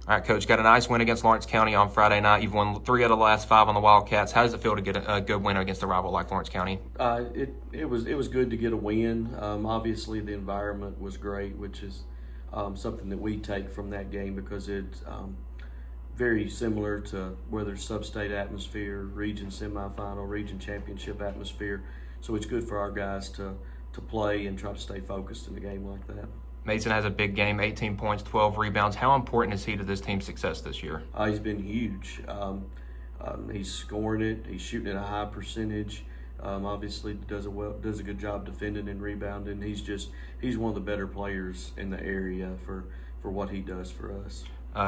All right, Coach, got a nice win against Lawrence County on Friday night. You've won 3 out of the last 5 on the Wildcats. How does it feel to get a good win against a rival like Lawrence County? It was good to get a win. Obviously, the environment was great, which is something that we take from that game because it's very similar to whether it's sub-state atmosphere, region semifinal, region championship atmosphere. So it's good for our guys to play and try to stay focused in a game like that. Mason has a big game, 18 points, 12 rebounds. How important is he to this team's success this year? He's been huge. He's scoring it. He's shooting at a high percentage. Obviously does a good job defending and rebounding. He's one of the better players in the area for what he does for us.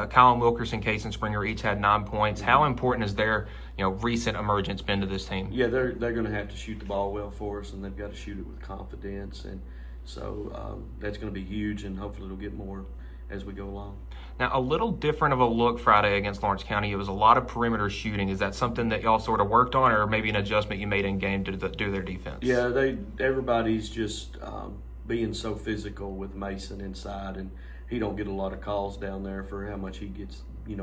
Colin Wilkerson, Kason Springer each had 9 points. How important is their recent emergence been to this team? Yeah, they're going to have to shoot the ball well for us, and they've got to shoot it with confidence. And so that's going to be huge, and hopefully it'll get more as we go along. Now, a little different of a look Friday against Lawrence County. It was a lot of perimeter shooting. Is that something that y'all sort of worked on, or maybe an adjustment you made in game to do their defense? Yeah, everybody's just being so physical with Mason inside, and he don't get a lot of calls down there for how much he gets,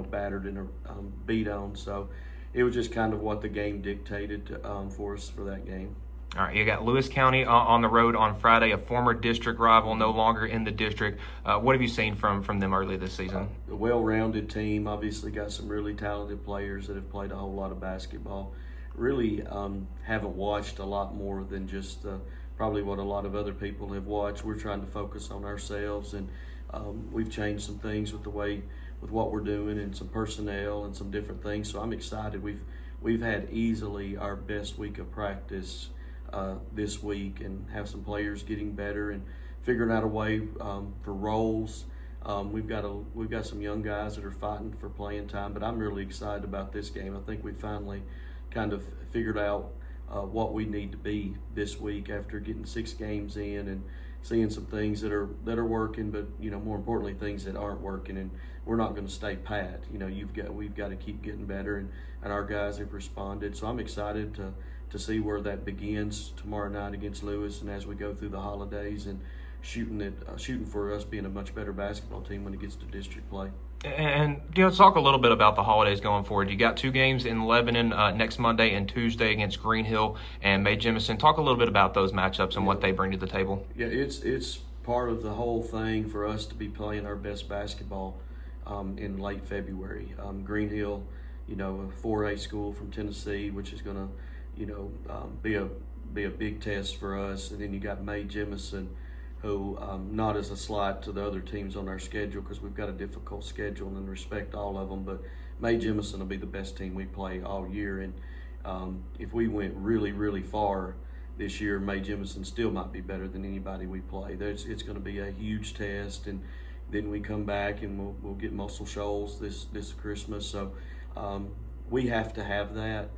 battered and beat on. So it was just kind of what the game dictated for us for that game. All right, you got Lewis County on the road on Friday, a former district rival, no longer in the district. What have you seen from them early this season? A well-rounded team, obviously got some really talented players that have played a whole lot of basketball. Really haven't watched a lot more than just probably what a lot of other people have watched. We're trying to focus on ourselves, and we've changed some things with what we're doing and some personnel and some different things. So I'm excited. We've had easily our best week of practice this week, and have some players getting better and figuring out a way for roles. We've got some young guys that are fighting for playing time, but I'm really excited about this game. I think we finally kind of figured out what we need to be this week after getting 6 games in and seeing some things that are working, but more importantly things that aren't working. And we're not going to stay pat. We've got to keep getting better, and our guys have responded. So I'm excited to see where that begins tomorrow night against Lewis, and as we go through the holidays and shooting for us being a much better basketball team when it gets to district play. And talk a little bit about the holidays going forward. You got 2 games in Lebanon next Monday and Tuesday against Green Hill and May Jemison. Talk a little bit about those matchups and what they bring to the table. Yeah, it's part of the whole thing for us to be playing our best basketball in late February. Green Hill, a 4A school from Tennessee, which is going to be a big test for us. And then you got May Jemison, who not as a slight to the other teams on our schedule, because we've got a difficult schedule and respect all of them, but May Jemison will be the best team we play all year. And if we went really, really far this year, May Jemison still might be better than anybody we play. It's going to be a huge test, and then we come back and we'll get Muscle Shoals this Christmas. So we have to have that.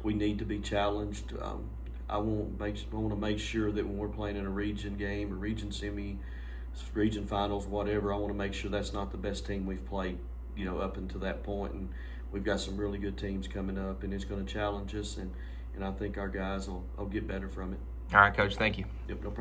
We need to be challenged. I want to make sure that when we're playing in a region game or region semi, region finals, whatever, I want to make sure that's not the best team we've played, up until that point. And we've got some really good teams coming up, and it's going to challenge us, and I think our guys will get better from it. All right, Coach, thank you. Yep, no problem.